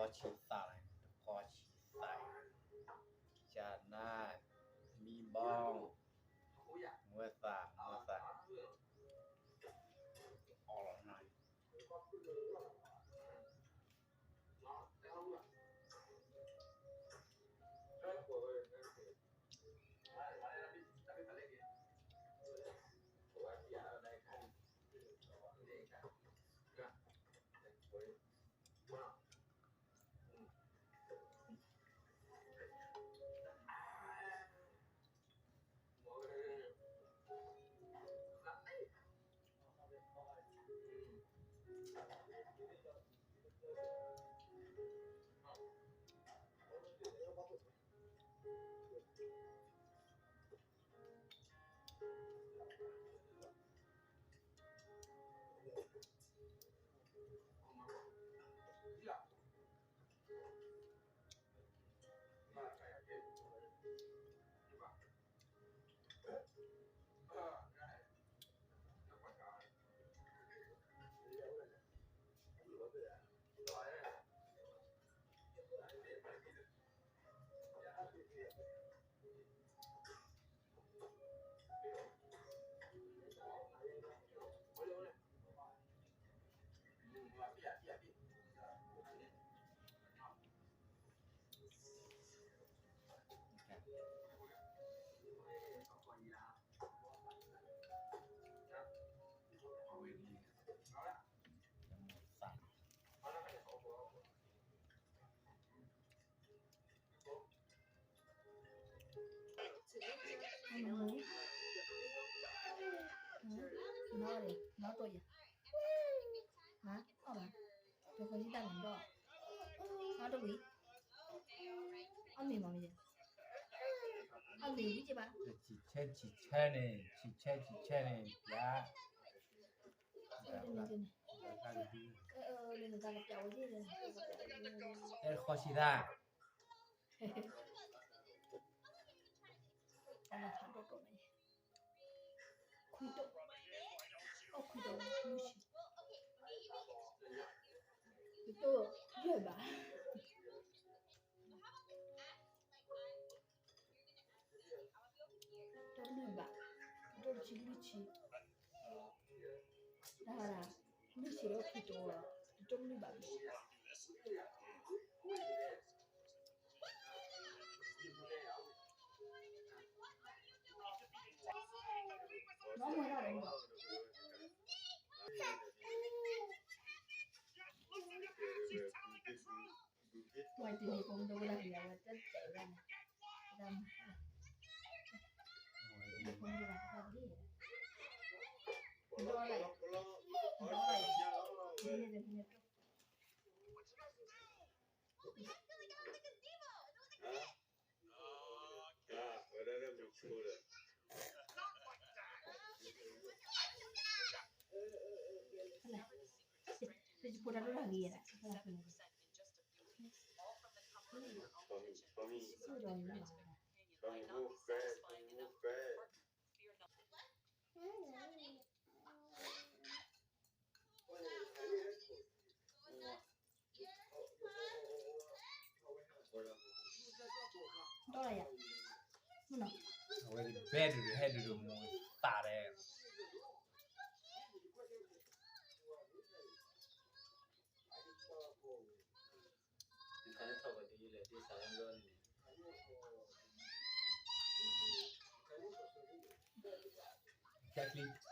อฉีดสายพอฉีดใส่จานหน้ามีบ้องเมื่อสามออกหน่อยnó tôi vậy hả tôi không biết làm đâu nó đâu bị 언니 맘이지 언니 biết chứ bạn 지체네 야 lên người ta gặp chậu chứ 엘 컷이다 엄마 다 먹고 말 구독 구독 무시 또 이게 봐 또 봐. 그렇지 나라 무시로 구독 좀 봐. 너무 해라 거 ngoài tình cũng đâu là hiểu là rất chạy ra này đâm không đi vào không đi đó lại đi lên pura lagi ya đó là ya mana 왜 배를 해도 뭐 따래 Jacqueline